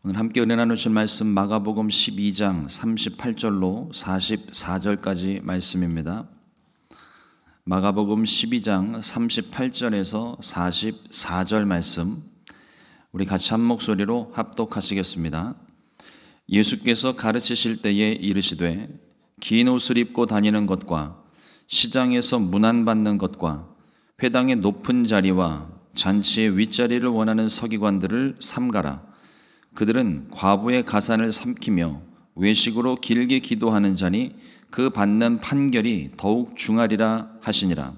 오늘 함께 은혜 나누실 말씀 마가복음 12장 38절로 44절까지 말씀입니다. 마가복음 12장 38절에서 44절 말씀 우리 같이 한 목소리로 합독하시겠습니다. 예수께서 가르치실 때에 이르시되 긴 옷을 입고 다니는 것과 시장에서 문안받는 것과 회당의 높은 자리와 잔치의 윗자리를 원하는 서기관들을 삼가라. 그들은 과부의 가산을 삼키며 외식으로 길게 기도하는 자니 그 받는 판결이 더욱 중하리라 하시니라.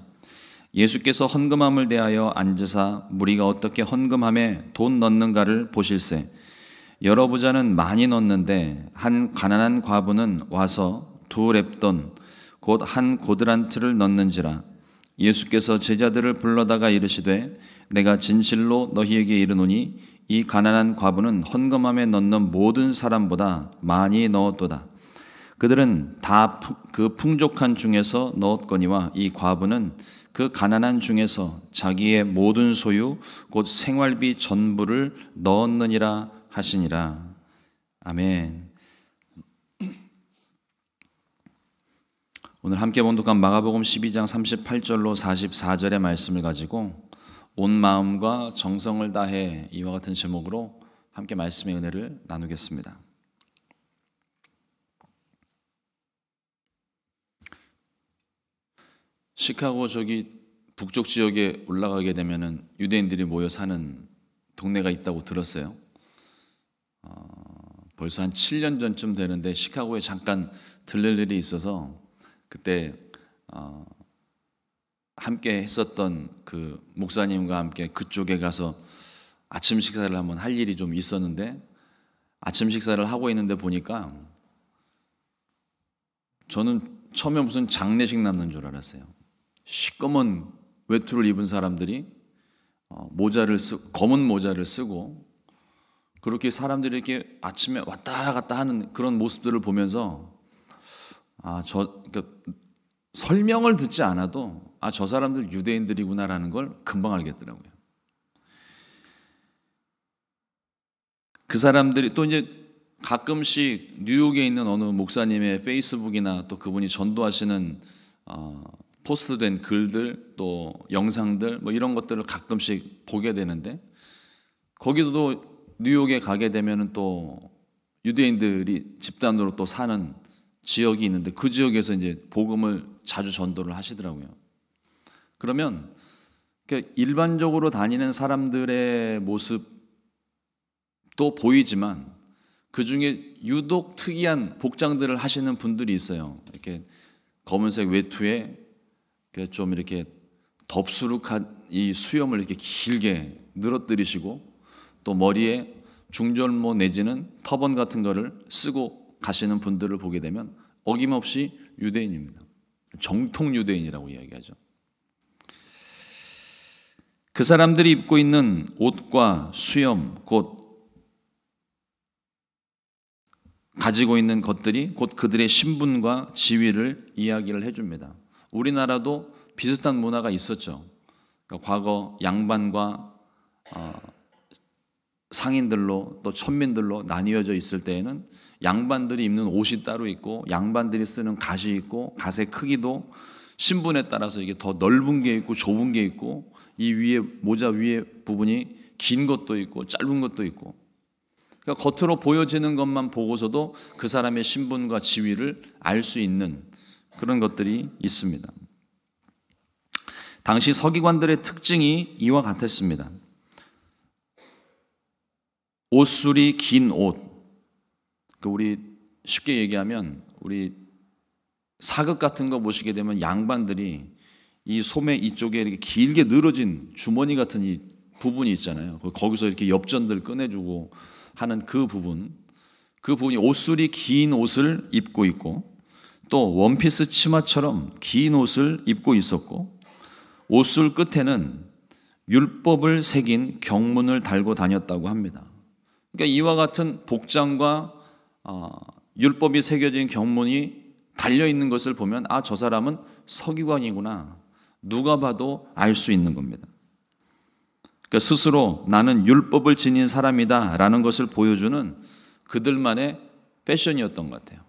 예수께서 헌금함을 대하여 앉으사 무리가 어떻게 헌금함에 돈 넣는가를 보실세. 여러 부자는 많이 넣는데 한 가난한 과부는 와서 2렙돈 곧 한 고드란트를 넣는지라. 예수께서 제자들을 불러다가 이르시되 내가 진실로 너희에게 이르노니 이 가난한 과부는 헌금함에 넣는 모든 사람보다 많이 넣었도다. 그들은 다 그 풍족한 중에서 넣었거니와 이 과부는 그 가난한 중에서 자기의 모든 소유 곧 생활비 전부를 넣었느니라 하시니라. 아멘. 오늘 함께 봉독한 마가복음 12장 38절로 44절의 말씀을 가지고 온 마음과 정성을 다해 이와 같은 제목으로 함께 말씀의 은혜를 나누겠습니다. 시카고 저기 북쪽 지역에 올라가게 되면은 유대인들이 모여 사는 동네가 있다고 들었어요. 벌써 한 7년 전쯤 되는데 시카고에 잠깐 들릴 일이 있어서 그때 함께 했었던 그 목사님과 함께 그쪽에 가서 아침 식사를 한번 할 일이 좀 있었는데 아침 식사를 하고 있는데 보니까 저는 처음에 무슨 장례식 났는 줄 알았어요. 시꺼먼 외투를 입은 사람들이 검은 모자를 쓰고 그렇게 사람들이 이렇게 아침에 왔다 갔다 하는 그런 모습들을 보면서 그러니까 설명을 듣지 않아도 저 사람들 유대인들이구나라는 걸 금방 알겠더라고요. 그 사람들이 또 이제 가끔씩 뉴욕에 있는 어느 목사님의 페이스북이나 또 그분이 전도하시는 포스트된 글들 또 영상들 뭐 이런 것들을 가끔씩 보게 되는데 거기도 뉴욕에 가게 되면은 또 유대인들이 집단으로 또 사는 지역이 있는데 그 지역에서 이제 복음을 자주 전도를 하시더라고요. 그러면 일반적으로 다니는 사람들의 모습도 보이지만 그 중에 유독 특이한 복장들을 하시는 분들이 있어요. 이렇게 검은색 외투에 좀 이렇게 덥수룩한 이 수염을 이렇게 길게 늘어뜨리시고 또 머리에 중절모 내지는 터번 같은 거를 쓰고 가시는 분들을 보게 되면 어김없이 유대인입니다. 정통 유대인이라고 이야기하죠. 그 사람들이 입고 있는 옷과 수염, 곧 가지고 있는 것들이 곧 그들의 신분과 지위를 이야기를 해줍니다. 우리나라도 비슷한 문화가 있었죠. 그러니까 과거 양반과 상인들로 또 천민들로 나뉘어져 있을 때에는 양반들이 입는 옷이 따로 있고 양반들이 쓰는 갓이 있고 갓의 크기도 신분에 따라서 이게 더 넓은 게 있고 좁은 게 있고 이 위에 모자 위에 부분이 긴 것도 있고 짧은 것도 있고 그러니까 겉으로 보여지는 것만 보고서도 그 사람의 신분과 지위를 알 수 있는 그런 것들이 있습니다. 당시 서기관들의 특징이 이와 같았습니다. 옷술이 긴 옷. 우리 쉽게 얘기하면 우리 사극 같은 거 보시게 되면 양반들이 이 소매 이쪽에 이렇게 길게 늘어진 주머니 같은 이 부분이 있잖아요. 거기서 이렇게 엽전들 꺼내주고 하는 그 부분이 옷술이 긴 옷을 입고 있고 또 원피스 치마처럼 긴 옷을 입고 있었고 옷술 끝에는 율법을 새긴 경문을 달고 다녔다고 합니다. 그러니까 이와 같은 복장과 율법이 새겨진 경문이 달려있는 것을 보면 저 사람은 서기관이구나 누가 봐도 알 수 있는 겁니다. 그러니까 스스로 나는 율법을 지닌 사람이다 라는 것을 보여주는 그들만의 패션이었던 것 같아요.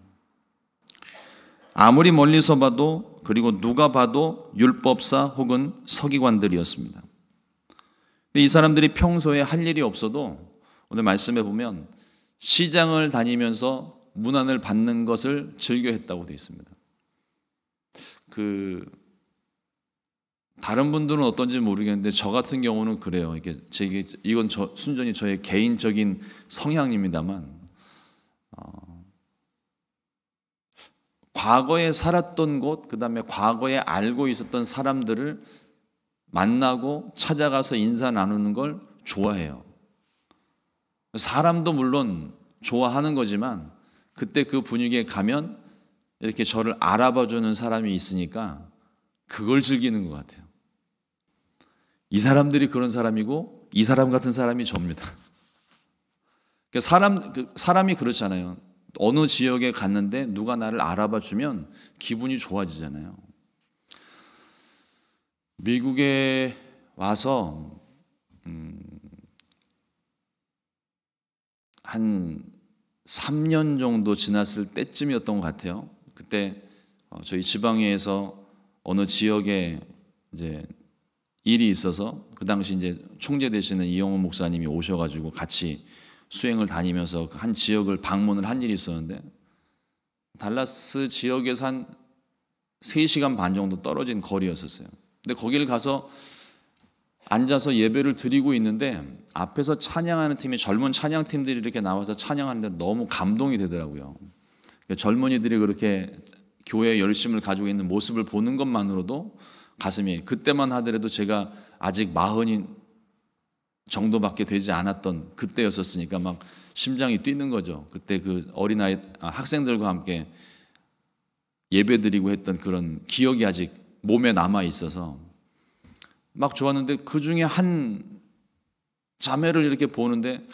아무리 멀리서 봐도, 그리고 누가 봐도 율법사 혹은 서기관들이었습니다. 근데 이 사람들이 평소에 할 일이 없어도 오늘 말씀해 보면 시장을 다니면서 문안을 받는 것을 즐겨했다고 되어 있습니다. 다른 분들은 어떤지 모르겠는데 저 같은 경우는 그래요. 이건 순전히 저의 개인적인 성향입니다만, 과거에 살았던 곳, 그 다음에 과거에 알고 있었던 사람들을 만나고 찾아가서 인사 나누는 걸 좋아해요. 사람도 물론 좋아하는 거지만 그때 그 분위기에 가면 이렇게 저를 알아봐주는 사람이 있으니까 그걸 즐기는 것 같아요. 이 사람들이 그런 사람이고 이 사람 같은 사람이 접니다. 사람이 그렇잖아요. 어느 지역에 갔는데 누가 나를 알아봐 주면 기분이 좋아지잖아요. 미국에 와서 한 3년 정도 지났을 때쯤이었던 것 같아요. 그때 저희 지방에서 어느 지역에 이제 일이 있어서 그 당시 이제 총재 되시는 이영호 목사님이 오셔가지고 같이 수행을 다니면서 한 지역을 방문을 한 일이 있었는데, 달라스 지역에서 한 3시간 반 정도 떨어진 거리였었어요. 근데 거기를 가서 앉아서 예배를 드리고 있는데 앞에서 찬양하는 팀이, 젊은 찬양팀들이 이렇게 나와서 찬양하는데 너무 감동이 되더라고요. 젊은이들이 그렇게 교회에 열심을 가지고 있는 모습을 보는 것만으로도 가슴이, 그때만 하더라도 제가 아직 40인 정도밖에 되지 않았던 그때였었으니까 막 심장이 뛰는 거죠. 그때 그 어린아이 학생들과 함께 예배드리고 했던 그런 기억이 아직 몸에 남아 있어서 막 좋았는데, 그 중에 한 자매를 이렇게 보는데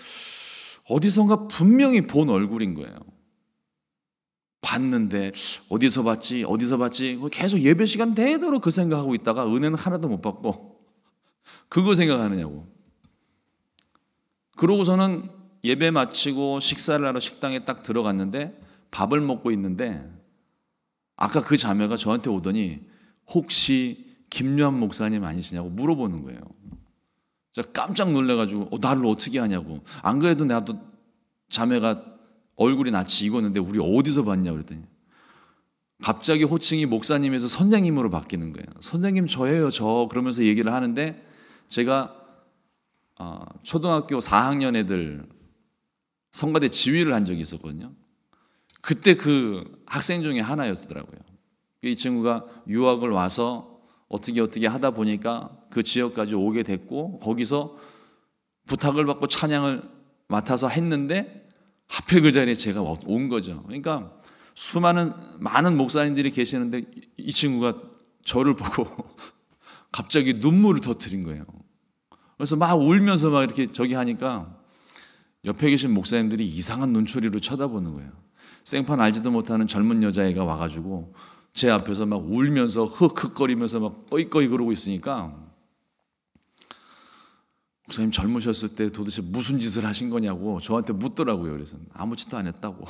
어디선가 분명히 본 얼굴인 거예요. 봤는데 어디서 봤지 계속 예배 시간 내도록 그 생각하고 있다가 은혜는 하나도 못 받고 그거 생각하느냐고. 그러고서는 예배 마치고 식사를 하러 식당에 딱 들어갔는데 밥을 먹고 있는데 아까 그 자매가 저한테 오더니 혹시 김요한 목사님 아니시냐고 물어보는 거예요. 제가 깜짝 놀라가지고 나를 어떻게 아냐고. 안 그래도 나도 자매가 얼굴이 낯이 익었는데 우리 어디서 봤냐고 그랬더니 갑자기 호칭이 목사님에서 선생님으로 바뀌는 거예요. 선생님 저예요 저. 그러면서 얘기를 하는데 제가 초등학교 4학년 애들 성가대 지휘를 한 적이 있었거든요. 그때 그 학생 중에 하나였더라고요. 이 친구가 유학을 와서 어떻게 하다 보니까 그 지역까지 오게 됐고 거기서 부탁을 받고 찬양을 맡아서 했는데 하필 그 자리에 제가 온 거죠. 그러니까 많은 목사님들이 계시는데 이 친구가 저를 보고 갑자기 눈물을 터뜨린 거예요. 그래서 막 울면서 막 이렇게 저기 하니까 옆에 계신 목사님들이 이상한 눈초리로 쳐다보는 거예요. 생판 알지도 못하는 젊은 여자애가 와가지고 제 앞에서 막 울면서 흑흑거리면서 막 꺼이꺼이 그러고 있으니까 목사님 젊으셨을 때 도대체 무슨 짓을 하신 거냐고 저한테 묻더라고요. 그래서 아무 짓도 안 했다고.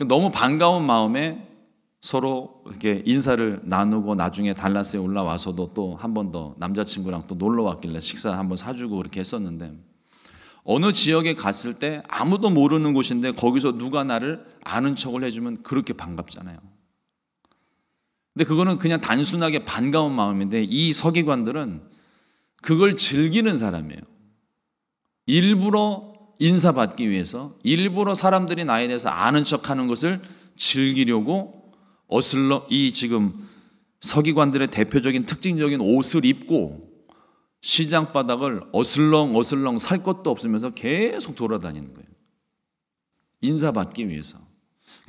너무 반가운 마음에 서로 이렇게 인사를 나누고 나중에 달라스에 올라와서도 또 한 번 더 남자친구랑 또 놀러 왔길래 식사 한번 사주고 그렇게 했었는데, 어느 지역에 갔을 때 아무도 모르는 곳인데 거기서 누가 나를 아는 척을 해주면 그렇게 반갑잖아요. 근데 그거는 그냥 단순하게 반가운 마음인데 이 서기관들은 그걸 즐기는 사람이에요. 일부러 인사받기 위해서, 일부러 사람들이 나에 대해서 아는 척하는 것을 즐기려고 이 지금 서기관들의 대표적인 특징적인 옷을 입고 시장 바닥을 어슬렁 살 것도 없으면서 계속 돌아다니는 거예요. 인사받기 위해서.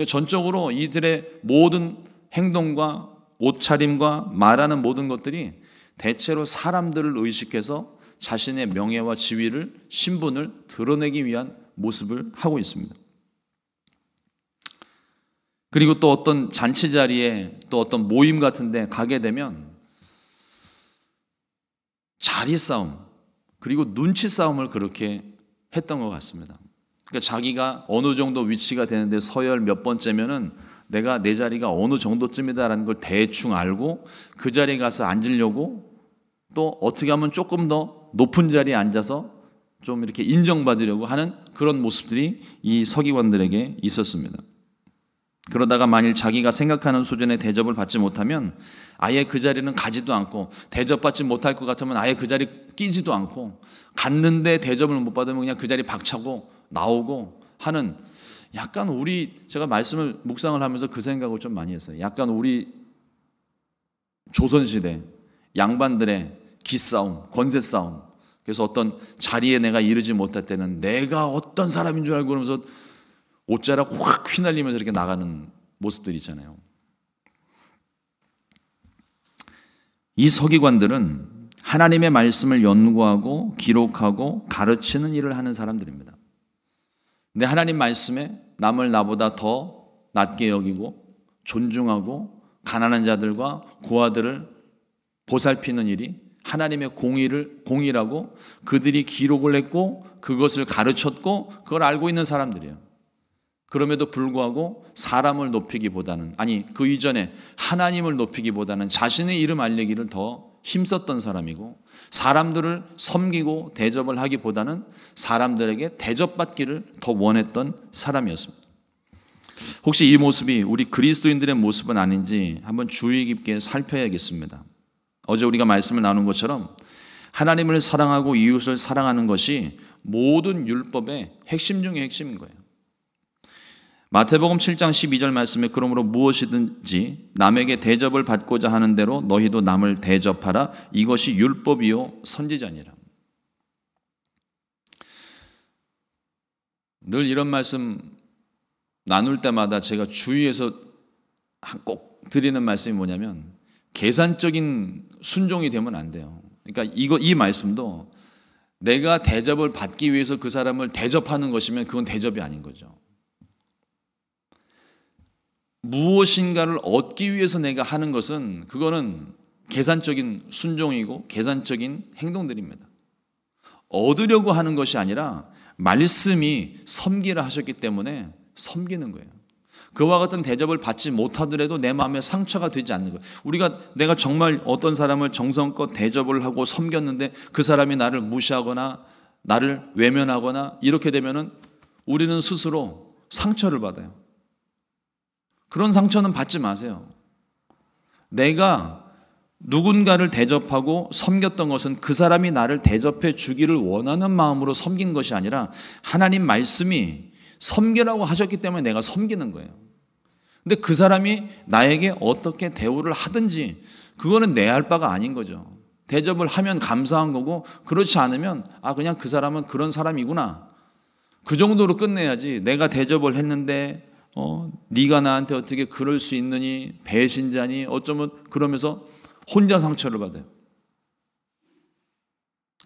전적으로 이들의 모든 행동과 옷차림과 말하는 모든 것들이 대체로 사람들을 의식해서 자신의 명예와 지위를, 신분을 드러내기 위한 모습을 하고 있습니다. 그리고 또 어떤 잔치 자리에 또 어떤 모임 같은 데 가게 되면 자리 싸움 그리고 눈치 싸움을 그렇게 했던 것 같습니다. 그러니까 자기가 어느 정도 위치가 되는데 서열 몇 번째면은 내가 내 자리가 어느 정도쯤이다라는 걸 대충 알고 그 자리에 가서 앉으려고 또 어떻게 하면 조금 더 높은 자리에 앉아서 좀 이렇게 인정받으려고 하는 그런 모습들이 이 서기관들에게 있었습니다. 그러다가 만일 자기가 생각하는 수준의 대접을 받지 못하면 아예 그 자리는 가지도 않고 대접받지 못할 것 같으면 아예 그 자리 끼지도 않고 갔는데 대접을 못 받으면 그냥 그 자리 박차고 나오고 하는 약간 제가 말씀을 묵상을 하면서 그 생각을 좀 많이 했어요. 약간 우리 조선시대 양반들의 기싸움, 권세싸움. 그래서 어떤 자리에 내가 이르지 못할 때는 내가 어떤 사람인 줄 알고 그러면서 옷자락 확 휘날리면서 이렇게 나가는 모습들이 있잖아요. 이 서기관들은 하나님의 말씀을 연구하고 기록하고 가르치는 일을 하는 사람들입니다. 근데 하나님 말씀에 남을 나보다 더 낮게 여기고 존중하고 가난한 자들과 고아들을 보살피는 일이 하나님의 공의라고 그들이 기록을 했고 그것을 가르쳤고 그걸 알고 있는 사람들이에요. 그럼에도 불구하고 사람을 높이기보다는 그 이전에 하나님을 높이기보다는 자신의 이름 알리기를 더 힘썼던 사람이고 사람들을 섬기고 대접을 하기보다는 사람들에게 대접받기를 더 원했던 사람이었습니다. 혹시 이 모습이 우리 그리스도인들의 모습은 아닌지 한번 주의 깊게 살펴야겠습니다. 어제 우리가 말씀을 나눈 것처럼 하나님을 사랑하고 이웃을 사랑하는 것이 모든 율법의 핵심 중의 핵심인 거예요. 마태복음 7장 12절 말씀에 그러므로 무엇이든지 남에게 대접을 받고자 하는 대로 너희도 남을 대접하라. 이것이 율법이요 선지자니라. 늘 이런 말씀 나눌 때마다 제가 주위에서 꼭 드리는 말씀이 뭐냐면 계산적인 순종이 되면 안 돼요. 그러니까 이 말씀도 내가 대접을 받기 위해서 그 사람을 대접하는 것이면 그건 대접이 아닌 거죠. 무엇인가를 얻기 위해서 내가 하는 것은 그거는 계산적인 순종이고 계산적인 행동들입니다. 얻으려고 하는 것이 아니라 말씀이 섬기라 하셨기 때문에 섬기는 거예요. 그와 같은 대접을 받지 못하더라도 내 마음에 상처가 되지 않는 거예요. 내가 정말 어떤 사람을 정성껏 대접을 하고 섬겼는데 그 사람이 나를 무시하거나 나를 외면하거나 이렇게 되면은 우리는 스스로 상처를 받아요. 그런 상처는 받지 마세요. 내가 누군가를 대접하고 섬겼던 것은 그 사람이 나를 대접해 주기를 원하는 마음으로 섬긴 것이 아니라 하나님 말씀이 섬기라고 하셨기 때문에 내가 섬기는 거예요. 근데 그 사람이 나에게 어떻게 대우를 하든지 그거는 내 할 바가 아닌 거죠. 대접을 하면 감사한 거고 그렇지 않으면 그냥 그 사람은 그런 사람이구나. 그 정도로 끝내야지 내가 대접을 했는데 네가 나한테 어떻게 그럴 수 있느니 배신자니 어쩌면 그러면서 혼자 상처를 받아요.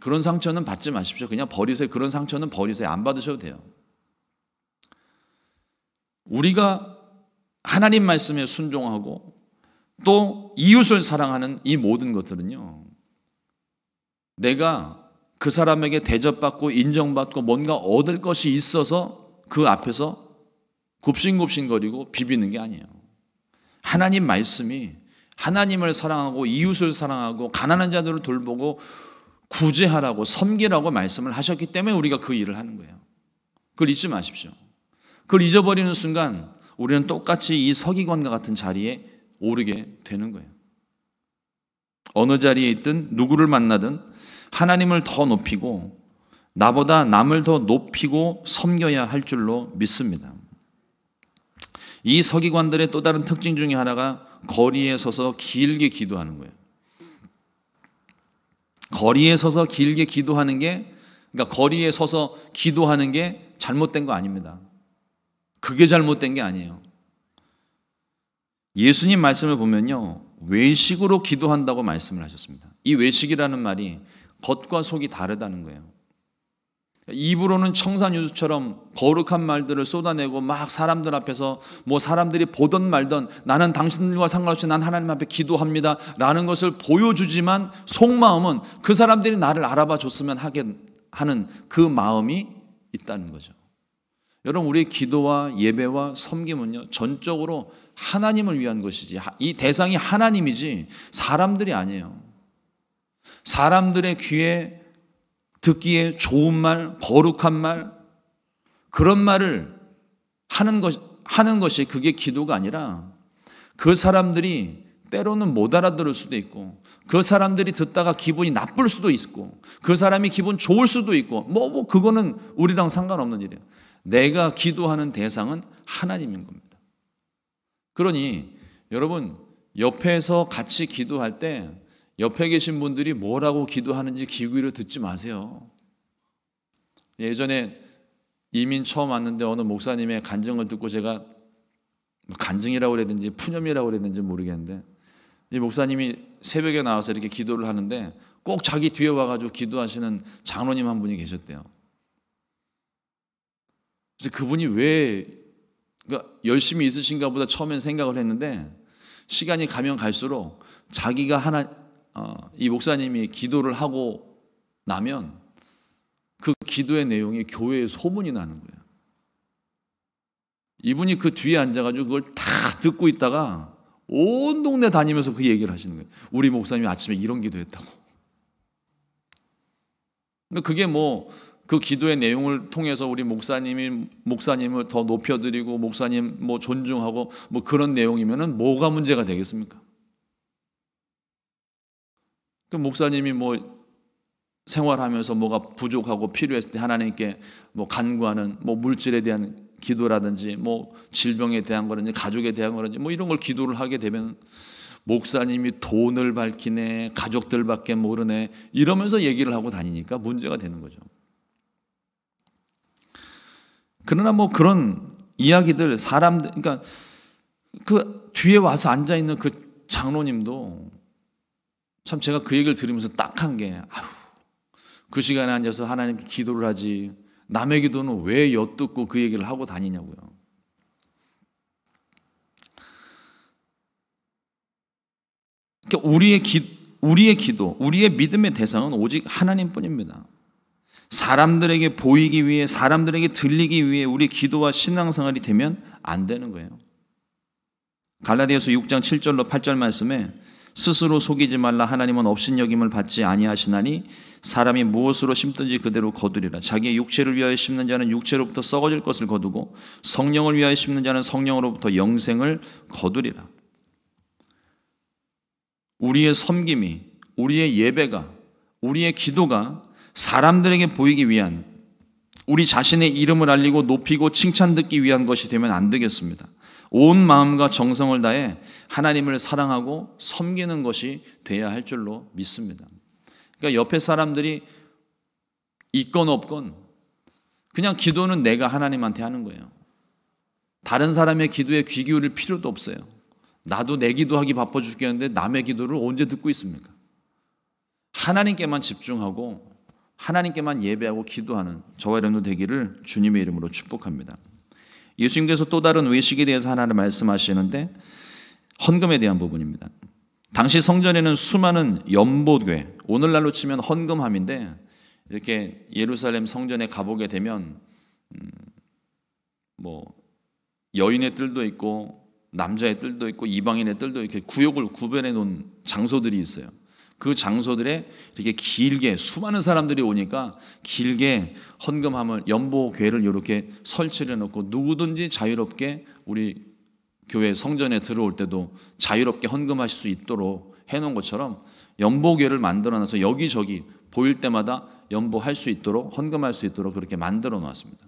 그런 상처는 받지 마십시오. 그냥 버리세요. 그런 상처는 버리세요. 안 받으셔도 돼요. 우리가 하나님 말씀에 순종하고 또 이웃을 사랑하는 이 모든 것들은요, 내가 그 사람에게 대접받고 인정받고 뭔가 얻을 것이 있어서 그 앞에서 굽신굽신거리고 비비는 게 아니에요. 하나님 말씀이 하나님을 사랑하고 이웃을 사랑하고 가난한 자들을 돌보고 구제하라고 섬기라고 말씀을 하셨기 때문에 우리가 그 일을 하는 거예요. 그걸 잊지 마십시오. 그걸 잊어버리는 순간 우리는 똑같이 이 서기관과 같은 자리에 오르게 되는 거예요. 어느 자리에 있든 누구를 만나든 하나님을 더 높이고 나보다 남을 더 높이고 섬겨야 할 줄로 믿습니다. 이 서기관들의 또 다른 특징 중에 하나가 거리에 서서 길게 기도하는 거예요. 거리에 서서 길게 기도하는 게, 그러니까 거리에 서서 기도하는 게 잘못된 거 아닙니다. 그게 잘못된 게 아니에요. 예수님 말씀을 보면요, 외식으로 기도한다고 말씀을 하셨습니다. 이 외식이라는 말이 겉과 속이 다르다는 거예요. 입으로는 청산유수처럼 거룩한 말들을 쏟아내고 막 사람들 앞에서 뭐 사람들이 보던 말던 나는 당신들과 상관없이 난 하나님 앞에 기도합니다 라는 것을 보여주지만 속마음은 그 사람들이 나를 알아봐 줬으면 하는 그 마음이 있다는 거죠. 여러분, 우리의 기도와 예배와 섬김은요, 전적으로 하나님을 위한 것이지, 이 대상이 하나님이지 사람들이 아니에요. 사람들의 귀에 듣기에 좋은 말, 거룩한 말, 그런 말을 하는 것이 그게 기도가 아니라, 그 사람들이 때로는 못 알아들을 수도 있고, 그 사람들이 듣다가 기분이 나쁠 수도 있고, 그 사람이 기분 좋을 수도 있고, 그거는 우리랑 상관없는 일이에요. 내가 기도하는 대상은 하나님인 겁니다. 그러니 여러분, 옆에서 같이 기도할 때 옆에 계신 분들이 뭐라고 기도하는지 귀 기울여 듣지 마세요. 예전에 이민 처음 왔는데 어느 목사님의 간증을 듣고 제가 간증이라고 그랬는지 푸념이라고 그랬는지 모르겠는데, 이 목사님이 새벽에 나와서 이렇게 기도를 하는데 꼭 자기 뒤에 와가지고 기도하시는 장로님 한 분이 계셨대요. 그래서 그분이 그러니까 열심히 있으신가 보다 처음엔 생각을 했는데, 시간이 가면 갈수록 자기가 이 목사님이 기도를 하고 나면 그 기도의 내용이 교회에 소문이 나는 거예요. 이분이 그 뒤에 앉아가지고 그걸 다 듣고 있다가 온 동네 다니면서 그 얘기를 하시는 거예요. 우리 목사님이 아침에 이런 기도했다고. 그게 그 기도의 내용을 통해서 우리 목사님을 더 높여드리고 목사님 존중하고 그런 내용이면은 뭐가 문제가 되겠습니까? 그 목사님이 생활하면서 뭐가 부족하고 필요했을 때 하나님께 간구하는 물질에 대한 기도라든지 질병에 대한 거라든지 가족에 대한 거라든지 이런 걸 기도를 하게 되면 목사님이 돈을 밝히네, 가족들밖에 모르네 이러면서 얘기를 하고 다니니까 문제가 되는 거죠. 그러나 그런 이야기들 그러니까 그 뒤에 와서 앉아 있는 그 장로님도 참 제가 그 얘기를 들으면서 딱한 게, 그 시간에 앉아서 하나님께 기도를 하지 남의 기도는 왜 엿듣고 그 얘기를 하고 다니냐고요. 그러니까 우리의 기도, 우리의 믿음의 대상은 오직 하나님뿐입니다. 사람들에게 보이기 위해, 사람들에게 들리기 위해 우리 기도와 신앙생활이 되면 안 되는 거예요. 갈라디아서 6장 7절로 8절 말씀에 스스로 속이지 말라. 하나님은 업신여김을 받지 아니하시나니 사람이 무엇으로 심든지 그대로 거두리라. 자기의 육체를 위하여 심는 자는 육체로부터 썩어질 것을 거두고 성령을 위하여 심는 자는 성령으로부터 영생을 거두리라. 우리의 섬김이, 우리의 예배가, 우리의 기도가 사람들에게 보이기 위한, 우리 자신의 이름을 알리고 높이고 칭찬 듣기 위한 것이 되면 안 되겠습니다. 온 마음과 정성을 다해 하나님을 사랑하고 섬기는 것이 돼야 할 줄로 믿습니다. 그러니까 옆에 사람들이 있건 없건 그냥 기도는 내가 하나님한테 하는 거예요. 다른 사람의 기도에 귀 기울일 필요도 없어요. 나도 내 기도하기 바빠 죽겠는데 남의 기도를 언제 듣고 있습니까? 하나님께만 집중하고 하나님께만 예배하고 기도하는 저와 여러분도 되기를 주님의 이름으로 축복합니다. 예수님께서 또 다른 외식에 대해서 하나를 말씀하시는데 헌금에 대한 부분입니다. 당시 성전에는 수많은 연못괴, 오늘날로 치면 헌금함인데, 이렇게 예루살렘 성전에 가보게 되면 여인의 뜰도 있고 남자의 뜰도 있고 이방인의 뜰도 이렇게 구역을 구별해 놓은 장소들이 있어요. 그 장소들에 이렇게 길게 수많은 사람들이 오니까 길게 헌금함을, 연보궤를 이렇게 설치를 해놓고 누구든지 자유롭게 우리 교회 성전에 들어올 때도 자유롭게 헌금하실 수 있도록 해놓은 것처럼 연보궤를 만들어놔서 여기저기 보일 때마다 연보할 수 있도록, 헌금할 수 있도록 그렇게 만들어 놓았습니다.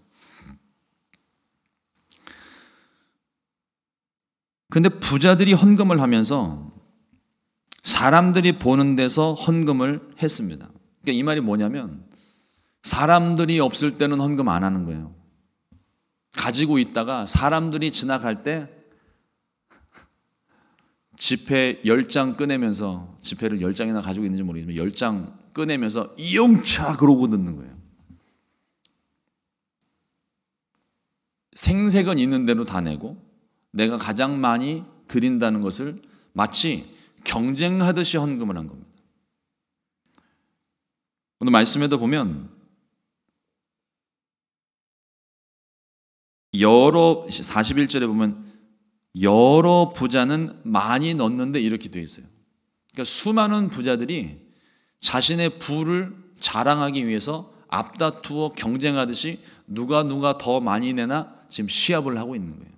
그런데 부자들이 헌금을 하면서 사람들이 보는 데서 헌금을 했습니다. 그러니까 이 말이 뭐냐면 사람들이 없을 때는 헌금 안 하는 거예요. 가지고 있다가 사람들이 지나갈 때 지폐 10장 꺼내면서, 지폐를 10장이나 가지고 있는지 모르겠지만 10장 꺼내면서 이용차 그러고 넣는 거예요. 생색은 있는 대로 다 내고 내가 가장 많이 드린다는 것을 마치 경쟁하듯이 헌금을 한 겁니다. 오늘 말씀에도 보면 41절에 보면 여러 부자는 많이 넣었는데 이렇게 되어 있어요. 그러니까 수많은 부자들이 자신의 부를 자랑하기 위해서 앞다투어 경쟁하듯이 누가 더 많이 내나 지금 시합을 하고 있는 거예요.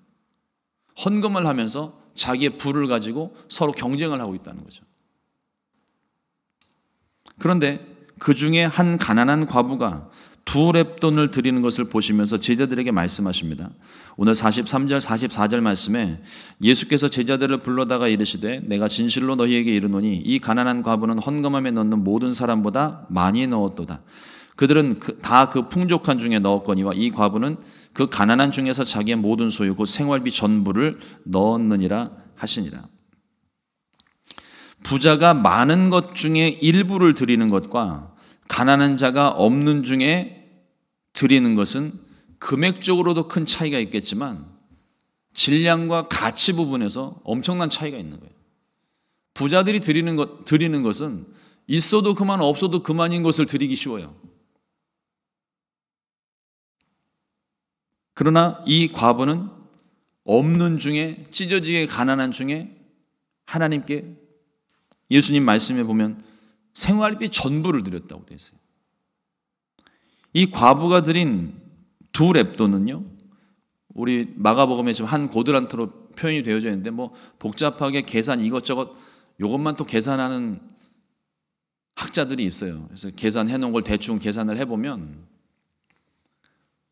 헌금을 하면서 자기의 부를 가지고 서로 경쟁을 하고 있다는 거죠. 그런데 그 중에 한 가난한 과부가 2렙돈을 드리는 것을 보시면서 제자들에게 말씀하십니다. 오늘 43절 44절 말씀에 예수께서 제자들을 불러다가 이르시되 내가 진실로 너희에게 이르노니 이 가난한 과부는 헌금함에 넣는 모든 사람보다 많이 넣었도다. 그들은 다 그 풍족한 중에 넣었거니와 이 과부는 그 가난한 중에서 자기의 모든 소유 곧 생활비 전부를 넣었느니라 하시니라. 부자가 많은 것 중에 일부를 드리는 것과 가난한 자가 없는 중에 드리는 것은 금액적으로도 큰 차이가 있겠지만 질량과 가치 부분에서 엄청난 차이가 있는 거예요. 부자들이 드리는 것은 있어도 그만 없어도 그만인 것을 드리기 쉬워요. 그러나 이 과부는 없는 중에 찢어지게 가난한 중에 하나님께 예수님 말씀에 보면 생활비 전부를 드렸다고 되어 있어요. 이 과부가 드린 2렙돈은요, 우리 마가복음에 지금 한 고드란트로 표현이 되어져 있는데 뭐 복잡하게 계산 이것저것 이것만 또 계산하는 학자들이 있어요. 그래서 계산해 놓은 걸 대충 계산을 해보면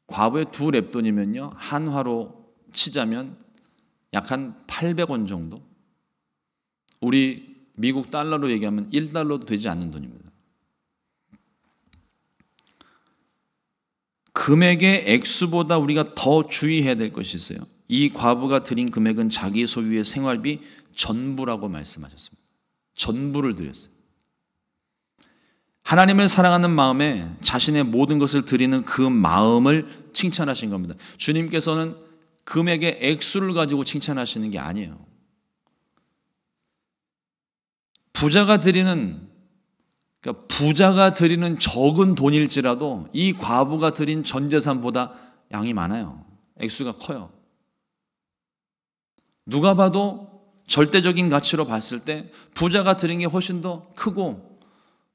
과부의 2렙돈이면요 한화로 치자면 약 한 800원 정도, 우리 미국 달러로 얘기하면 1달러도 되지 않는 돈입니다. 금액의 액수보다 우리가 더 주의해야 될 것이 있어요. 이 과부가 드린 금액은 자기 소유의 생활비 전부라고 말씀하셨습니다. 전부를 드렸어요. 하나님을 사랑하는 마음에 자신의 모든 것을 드리는 그 마음을 칭찬하신 겁니다. 주님께서는 금액의 액수를 가지고 칭찬하시는 게 아니에요. 부자가 드리는 적은 돈일지라도 이 과부가 드린 전 재산보다 양이 많아요. 액수가 커요. 누가 봐도 절대적인 가치로 봤을 때 부자가 드린 게 훨씬 더 크고,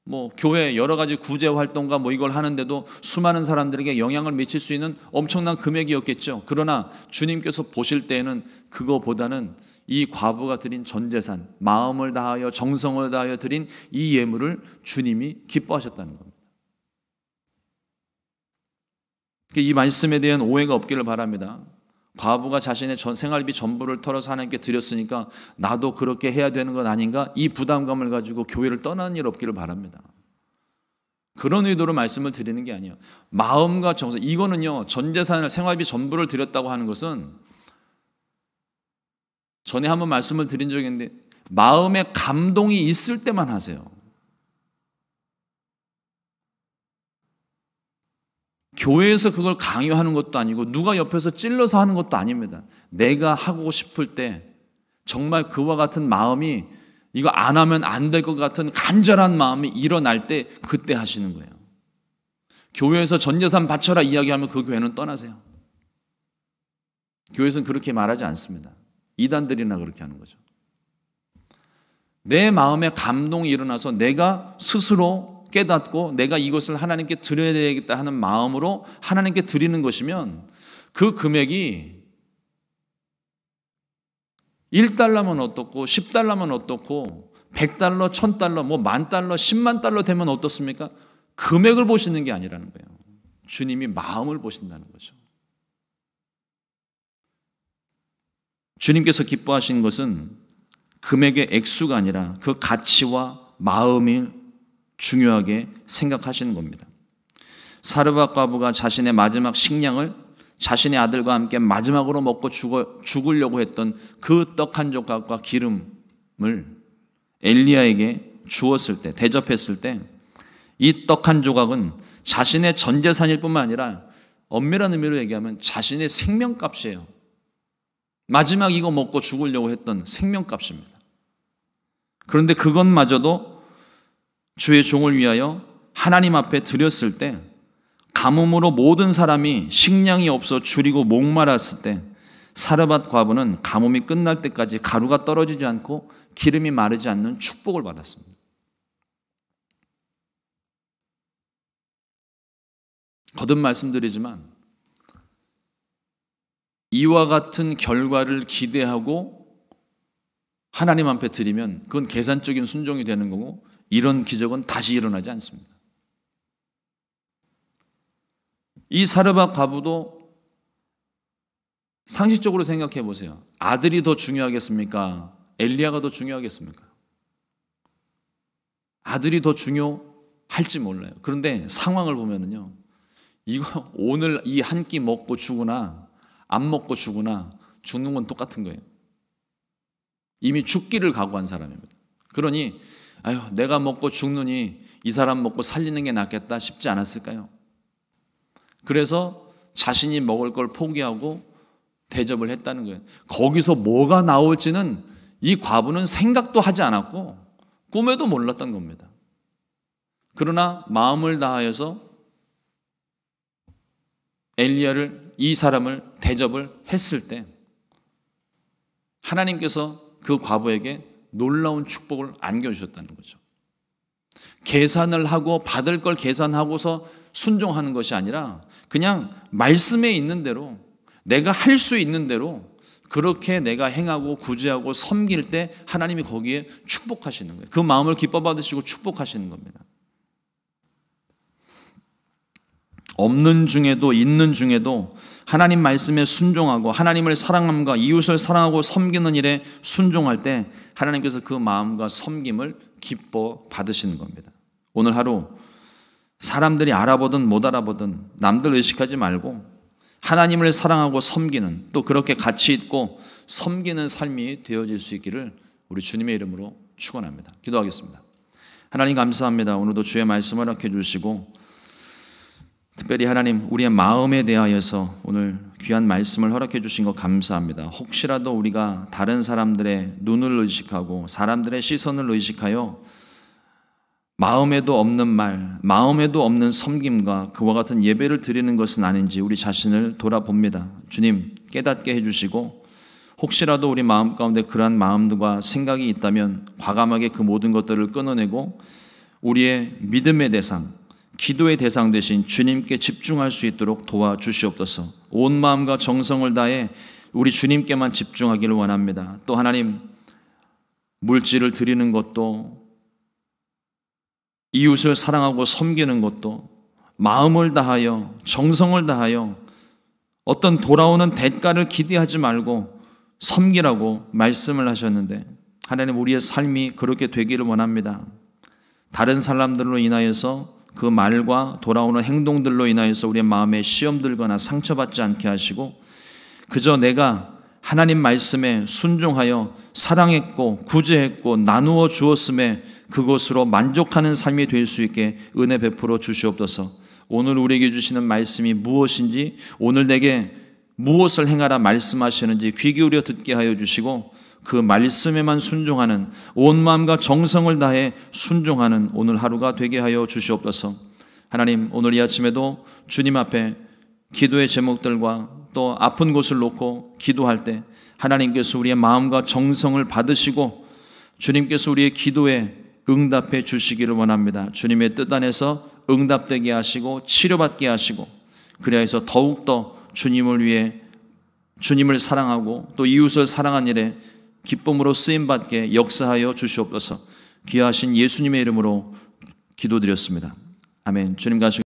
뭐 교회 여러 가지 구제 활동과 뭐 이걸 하는데도 수많은 사람들에게 영향을 미칠 수 있는 엄청난 금액이었겠죠. 그러나 주님께서 보실 때에는 그거보다는 이 과부가 드린 전 재산, 마음을 다하여 정성을 다하여 드린 이 예물을 주님이 기뻐하셨다는 겁니다. 이 말씀에 대한 오해가 없기를 바랍니다. 과부가 자신의 생활비 전부를 털어서 하나님께 드렸으니까 나도 그렇게 해야 되는 건 아닌가? 이 부담감을 가지고 교회를 떠나는 일 없기를 바랍니다. 그런 의도로 말씀을 드리는 게 아니에요. 마음과 정성, 이거는요, 전 재산을 생활비 전부를 드렸다고 하는 것은 전에 한번 말씀을 드린 적이 있는데 마음에 감동이 있을 때만 하세요. 교회에서 그걸 강요하는 것도 아니고 누가 옆에서 찔러서 하는 것도 아닙니다. 내가 하고 싶을 때 정말 그와 같은 마음이, 이거 안 하면 안 될 것 같은 간절한 마음이 일어날 때 그때 하시는 거예요. 교회에서 전 재산 바쳐라 이야기하면 그 교회는 떠나세요. 교회에서는 그렇게 말하지 않습니다. 이단들이나 그렇게 하는 거죠. 내 마음에 감동이 일어나서 내가 스스로 깨닫고 내가 이것을 하나님께 드려야 되겠다 하는 마음으로 하나님께 드리는 것이면 그 금액이 1달러면 어떻고 10달러면 어떻고 100달러, 1000달러, 뭐 10,000달러, 10만 달러 되면 어떻습니까? 금액을 보시는 게 아니라는 거예요. 주님이 마음을 보신다는 거죠. 주님께서 기뻐하신 것은 금액의 액수가 아니라 그 가치와 마음이 중요하게 생각하시는 겁니다. 사르밧 과부가 자신의 마지막 식량을 자신의 아들과 함께 마지막으로 먹고 죽으려고 했던 그 떡 한 조각과 기름을 엘리야에게 주었을 때, 대접했을 때 이 떡 한 조각은 자신의 전 재산일 뿐만 아니라 엄밀한 의미로 얘기하면 자신의 생명값이에요. 마지막 이거 먹고 죽으려고 했던 생명값입니다. 그런데 그것마저도 주의 종을 위하여 하나님 앞에 드렸을 때, 가뭄으로 모든 사람이 식량이 없어 줄이고 목말랐을 때 사르밧 과부는 가뭄이 끝날 때까지 가루가 떨어지지 않고 기름이 마르지 않는 축복을 받았습니다. 거듭 말씀드리지만 이와 같은 결과를 기대하고 하나님 앞에 드리면 그건 계산적인 순종이 되는 거고, 이런 기적은 다시 일어나지 않습니다. 이 사르밧 과부도 상식적으로 생각해 보세요. 아들이 더 중요하겠습니까? 엘리야가 더 중요하겠습니까? 아들이 더 중요할지 몰라요. 그런데 상황을 보면은요, 이거 오늘 이 한 끼 먹고 죽으나 안 먹고 죽으나 죽는 건 똑같은 거예요. 이미 죽기를 각오한 사람입니다. 그러니 아유, 내가 먹고 죽느니 이 사람 먹고 살리는 게 낫겠다 싶지 않았을까요? 그래서 자신이 먹을 걸 포기하고 대접을 했다는 거예요. 거기서 뭐가 나올지는 이 과부는 생각도 하지 않았고 꿈에도 몰랐던 겁니다. 그러나 마음을 다하여서 엘리야를, 이 사람을 대접을 했을 때 하나님께서 그 과부에게 놀라운 축복을 안겨주셨다는 거죠. 계산을 하고 받을 걸 계산하고서 순종하는 것이 아니라 그냥 말씀에 있는 대로, 내가 할 수 있는 대로 그렇게 내가 행하고 구제하고 섬길 때 하나님이 거기에 축복하시는 거예요. 그 마음을 기뻐 받으시고 축복하시는 겁니다. 없는 중에도 있는 중에도 하나님 말씀에 순종하고 하나님을 사랑함과 이웃을 사랑하고 섬기는 일에 순종할 때 하나님께서 그 마음과 섬김을 기뻐 받으시는 겁니다. 오늘 하루 사람들이 알아보든 못 알아보든 남들 의식하지 말고 하나님을 사랑하고 섬기는, 또 그렇게 가치 있고 섬기는 삶이 되어질 수 있기를 우리 주님의 이름으로 축원합니다. 기도하겠습니다. 하나님 감사합니다. 오늘도 주의 말씀 허락해 주시고 특별히 하나님 우리의 마음에 대하여서 오늘 귀한 말씀을 허락해 주신 것 감사합니다. 혹시라도 우리가 다른 사람들의 눈을 의식하고 사람들의 시선을 의식하여 마음에도 없는 말, 마음에도 없는 섬김과 그와 같은 예배를 드리는 것은 아닌지 우리 자신을 돌아봅니다. 주님 깨닫게 해주시고 혹시라도 우리 마음 가운데 그러한 마음과 생각이 있다면 과감하게 그 모든 것들을 끊어내고 우리의 믿음의 대상, 기도의 대상 되신 주님께 집중할 수 있도록 도와주시옵소서. 온 마음과 정성을 다해 우리 주님께만 집중하기를 원합니다. 또 하나님, 물질을 드리는 것도 이웃을 사랑하고 섬기는 것도 마음을 다하여 정성을 다하여 어떤 돌아오는 대가를 기대하지 말고 섬기라고 말씀을 하셨는데 하나님 우리의 삶이 그렇게 되기를 원합니다. 다른 사람들로 인하여서 그 말과 돌아오는 행동들로 인하여서 우리의 마음에 시험 들거나 상처받지 않게 하시고 그저 내가 하나님 말씀에 순종하여 사랑했고 구제했고 나누어 주었음에 그것으로 만족하는 삶이 될 수 있게 은혜 베풀어 주시옵소서. 오늘 우리에게 주시는 말씀이 무엇인지, 오늘 내게 무엇을 행하라 말씀하시는지 귀 기울여 듣게 하여 주시고 그 말씀에만 순종하는, 온 마음과 정성을 다해 순종하는 오늘 하루가 되게 하여 주시옵소서. 하나님 오늘 이 아침에도 주님 앞에 기도의 제목들과 또 아픈 곳을 놓고 기도할 때 하나님께서 우리의 마음과 정성을 받으시고 주님께서 우리의 기도에 응답해 주시기를 원합니다. 주님의 뜻 안에서 응답되게 하시고 치료받게 하시고 그리하여서 더욱더 주님을 위해 주님을 사랑하고 또 이웃을 사랑한 일에 기쁨으로 쓰임받게 역사하여 주시옵소서. 귀하신 예수님의 이름으로 기도드렸습니다. 아멘. 주님 가시